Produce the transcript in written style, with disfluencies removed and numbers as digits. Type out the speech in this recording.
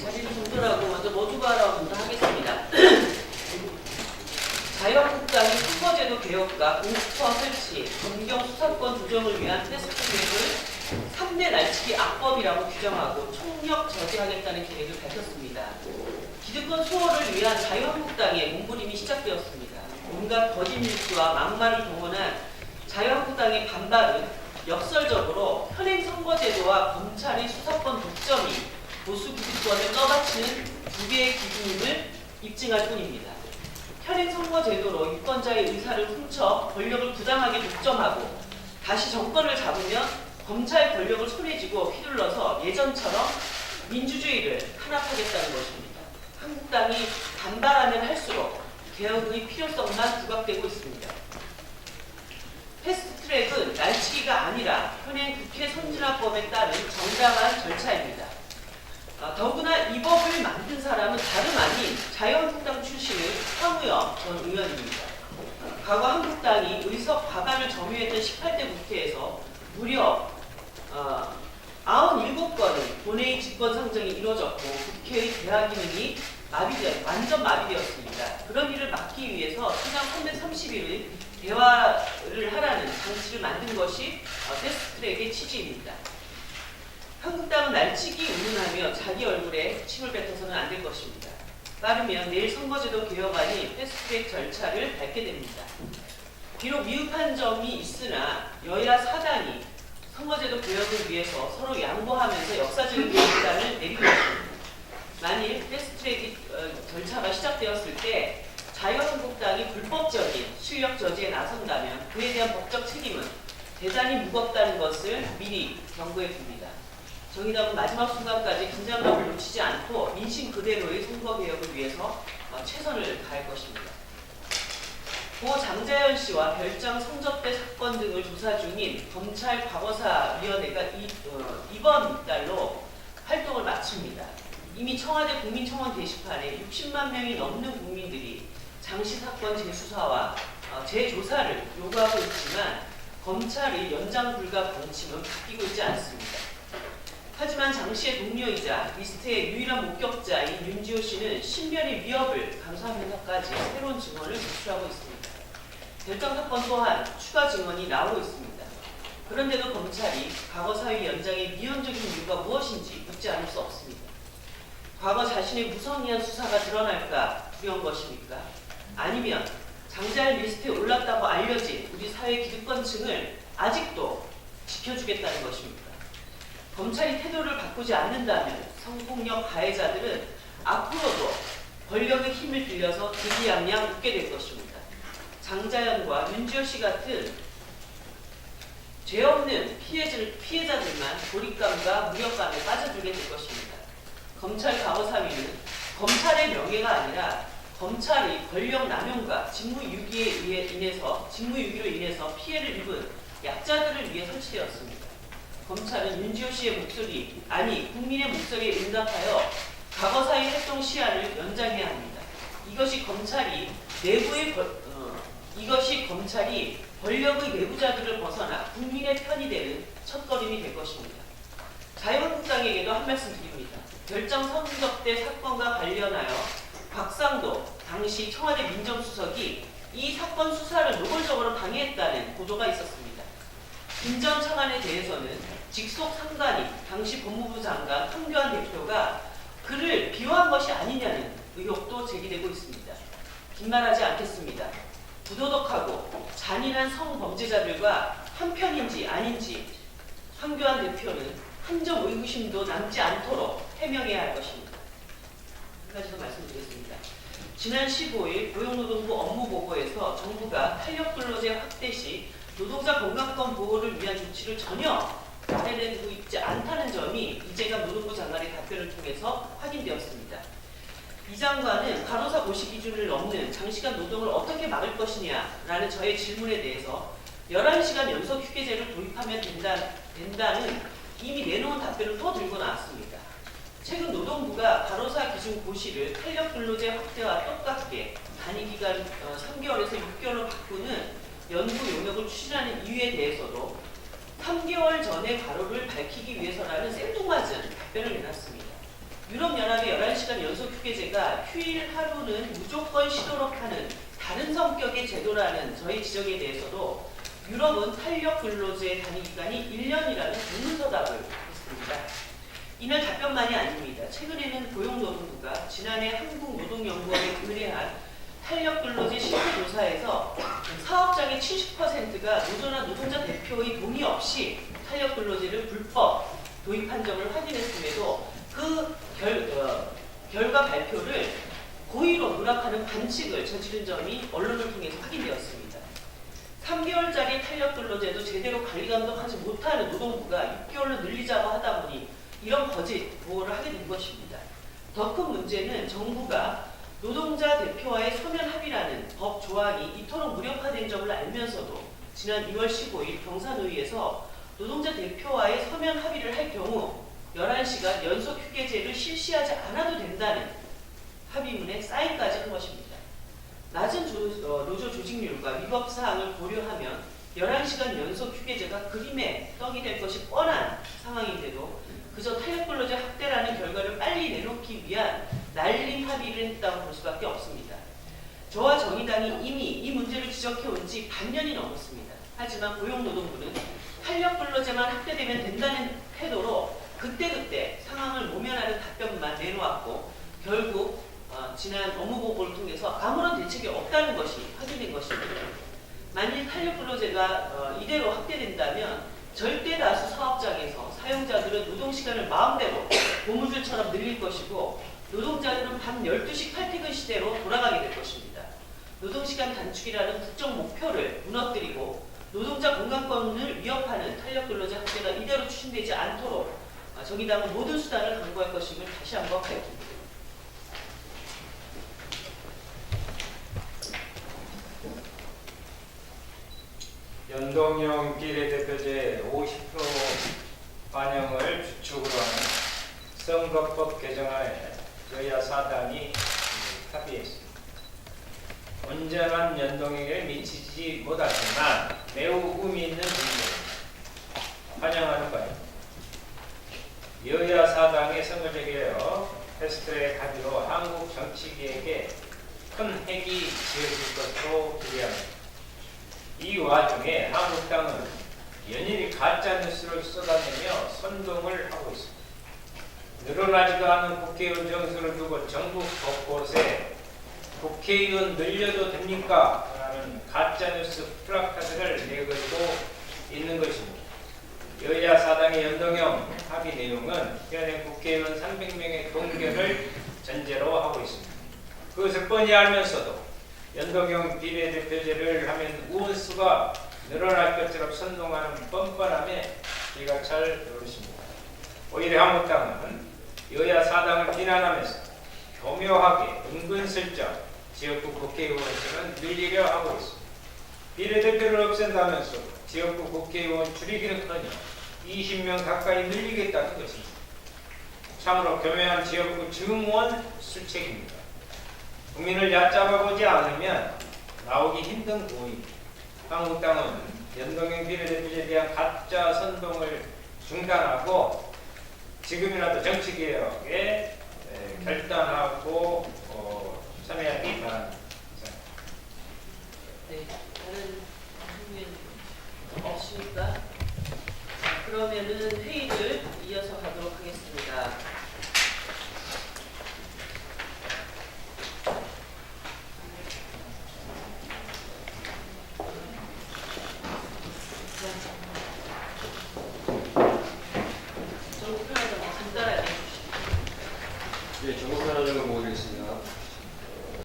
자리를 정돈하고 먼저 모두가라고 하겠습니다. 자유한국당이 선거제도 개혁과 공수처 설치, 검경 수사권 조정을 위한 패스트트랙을 3대 날치기 악법이라고 규정하고 총력 저지하겠다는 계획을 밝혔습니다. 기득권 수호를 위한 자유한국당의 몸부림이 시작되었습니다. 온갖 거짓 뉴스와 막말을 동원한 자유한국당의 반발은 역설적으로 현행 선거제도와 검찰의 수사권 독점이 보수 기득권을 떠받치는 두 개의 기준임을 입증할 뿐입니다. 현행 선거제도로 유권자의 의사를 훔쳐 권력을 부당하게 독점하고 다시 정권을 잡으면 검찰 권력을 손에 쥐고 휘둘러서 예전처럼 민주주의를 탄압하겠다는 것입니다. 한국당이 반발하면 할수록 개혁의 필요성만 부각되고 있습니다. 패스트트랙은 날치기가 아니라 현행 국회 선진화법에 따른 정당한 절차입니다. 더구나 이 법을 만든 사람은 다름 아닌 자유한국당 출신의 황우영 전 의원입니다. 과거 한국당이 의석 과반을 점유했던 18대 국회에서 무려 97건의 본회의 직권 상정이 이루어졌고 국회의 대화 기능이 완전 마비되었습니다. 그런 일을 막기 위해서 최장 330일의 대화를 하라는 장치를 만든 것이 패스트트랙의 취지입니다. 한국당은 날치기 운운하며 자기 얼굴에 침을 뱉어서는 안 될 것입니다. 빠르면 내일 선거제도 개혁안이 패스트트랙 절차를 밟게 됩니다. 비록 미흡한 점이 있으나 여야 사당이 선거제도 개혁을 위해서 서로 양보하면서 역사적인 결단을 내리고 있습니다. 만일 패스트트랙 절차가 시작되었을 때 자유한국당이 불법적인 실력 저지에 나선다면 그에 대한 법적 책임은 대단히 무겁다는 것을 미리 경고해 줍니다. 정의당은 마지막 순간까지 긴장감을 놓치지 않고 민심 그대로의 선거개혁을 위해서 최선을 다할 것입니다. 고 장자연 씨와 별장 성접대 사건 등을 조사 중인 검찰 과거사위원회가 이번 달로 활동을 마칩니다. 이미 청와대 국민청원 게시판에 60만 명이 넘는 국민들이 장씨 사건 재수사와 재조사를 요구하고 있지만 검찰의 연장 불가 방침은 바뀌고 있지 않습니다. 하지만 장 씨의 동료이자 리스트의 유일한 목격자인 윤지호 씨는 신변의 위협을 감수하면서까지 새로운 증언을 제출하고 있습니다. 별장 사건 또한 추가 증언이 나오고 있습니다. 그런데도 검찰이 과거사위 연장의 미온적인 이유가 무엇인지 묻지 않을 수 없습니다. 과거 자신의 무성의한 수사가 드러날까 두려운 것입니까? 아니면 장자연 리스트에 올랐다고 알려진 우리 사회 기득권층을 아직도 지켜주겠다는 것입니까? 검찰이 태도를 바꾸지 않는다면 성폭력 가해자들은 앞으로도 권력의 힘을 빌려서 득이양양 웃게 될 것입니다. 장자연과 윤지호 씨 같은 죄 없는 피해자들만 고립감과 무력감에 빠져들게 될 것입니다. 검찰 과거사위는 검찰의 명예가 아니라 검찰이 권력 남용과 직무유기로 인해서 피해를 입은 약자들을 위해 설치되었습니다. 검찰은 윤지호 씨의 목소리, 아니 국민의 목소리에 응답하여 과거사위 활동 시한을 연장해야 합니다. 이것이 검찰이 권력의 내부자들을 벗어나 국민의 편이 되는 첫걸음이 될 것입니다. 자유한국당에게도 한 말씀 드립니다. 별장 성접대 사건과 관련하여 곽상도 당시 청와대 민정수석이 이 사건 수사를 노골적으로 방해했다는 보도가 있었습니다. 김 전 차관에 대해서는 직속 상관인 당시 법무부 장관 황교안 대표가 그를 비호한 것이 아니냐는 의혹도 제기되고 있습니다. 긴말하지 않겠습니다. 부도덕하고 잔인한 성범죄자들과 한편인지 아닌지 황교안 대표는 한 점 의구심도 남지 않도록 해명해야 할 것입니다. 한 가지 더 말씀드리겠습니다. 지난 15일 고용노동부 업무보고에서 정부가 탄력근로제 확대 시 노동자 건강권 보호를 위한 조치를 전혀 마련해두고 있지 않다는 점이 이재갑 노동부 장관의 답변을 통해서 확인되었습니다. 이 장관은 간호사 고시 기준을 넘는 장시간 노동을 어떻게 막을 것이냐라는 저의 질문에 대해서 11시간 연속 휴게제를 도입하면 된다는 이미 내놓은 답변을 또 들고 나왔습니다. 최근 노동부가 간호사 기준 고시를 탄력근로제 확대와 똑같게 단위기간 3개월에서 6개월로 바꾸는 연구 용역을 추진하는 이유에 대해서도 3개월 전에 과로를 밝히기 위해서라는 생뚱맞은 답변을 내놨습니다. 유럽연합의 11시간 연속 휴게제가 휴일 하루는 무조건 쉬도록 하는 다른 성격의 제도라는 저희 지적에 대해서도 유럽은 탄력 근로제 단위 기간이 1년이라는 전문서답을 했습니다. 이날 답변만이 아닙니다. 최근에는 고용노동부가 지난해 한국노동연구원에 의뢰한 탄력근로제 실태조사에서 사업장의 70%가 노조나 노동자 대표의 동의 없이 탄력근로제를 불법 도입한 점을 확인했음에도 그 결과 발표를 고의로 누락하는 반칙을 저지른 점이 언론을 통해서 확인되었습니다. 3개월짜리 탄력근로제도 제대로 관리감독하지 못하는 노동부가 6개월로 늘리자고 하다 보니 이런 거짓 보호를 하게 된 것입니다. 더 큰 문제는 정부가 노동자 대표와의 서면 합의라는 법 조항이 이토록 무력화된 점을 알면서도 지난 2월 15일 경산의회에서 노동자 대표와의 서면 합의를 할 경우 11시간 연속 휴게제를 실시하지 않아도 된다는 합의문에 사인까지 한 것입니다. 낮은 노조 조직률과 위법 사항을 고려하면 11시간 연속 휴게제가 그림의 떡이 될 것이 뻔한 상황인데도 그저 탄력근로제 확대라는 결과를 빨리 내놓기 위한 날림 합의를 했다고 볼 수밖에 없습니다. 저와 정의당이 이미 이 문제를 지적해온 지 반년이 넘었습니다. 하지만 고용노동부는 탄력근로제만 확대되면 된다는 태도로 그때그때 상황을 모면하는 답변만 내놓았고 결국 지난 업무보고를 통해서 아무런 대책이 없다는 것이 확인된 것입니다. 만일 탄력근로제가 이대로 확대된다면 절대 다수 사업장에서 사용자들은 노동시간을 마음대로 고무줄처럼 늘릴 것이고 노동자들은 밤 12시 칼퇴근 시대로 돌아가게 될 것입니다. 노동시간 단축이라는 국정 목표를 무너뜨리고 노동자 건강권을 위협하는 탄력근로제 확대가 이대로 추진되지 않도록 정의당은 모든 수단을 강구할 것임을 다시 한번 밝힙니다. 연동형 비례대표제 50% 반영을 주축으로 하는 선거법 개정안에 여야 사당이 합의했습니다. 온전한 연동형에 미치지 못하지만 매우 의미 있는 문제입니다. 환영하는 바입니다. 여야 사당의 선거 제기하여 패스트트랙 합의로 한국 정치계에게 큰 획이 지어질 것으로 기대합니다. 이 와중에 한국당은 연일이 가짜뉴스를 쏟아내며 선동을 하고 있습니다. 늘어나지도 않은 국회의원 정수를 두고 전국 곳곳에 국회의원 늘려도 됩니까? 라는 가짜뉴스 플래카드를 내걸고 있는 것입니다. 여야 사당의 연동형 합의 내용은 현행 국회의원 300명의 동결을 전제로 하고 있습니다. 그것을 뻔히 알면서도 연동형 비례대표제를 하면 의원수가 늘어날 것처럼 선동하는 뻔뻔함에 귀가 잘 들으십니다. 오히려 한국당은 여야 사당을 비난하면서 교묘하게 은근슬쩍 지역구 국회의원 수는 늘리려 하고 있습니다. 비례대표를 없앤다면서 지역구 국회의원 줄이기는커녕 20명 가까이 늘리겠다는 것입니다. 참으로 교묘한 지역구 증원 술책입니다. 국민을 얕잡아보지 않으면 나오기 힘든 고의입니다. 한국당은 연동형 비례대표제에 대한 가짜 선동을 중단하고 지금이라도 정치개혁에 결단하고 참여하기 바랍니다. 네, 다른 국민 없으니까 그러면은 회의를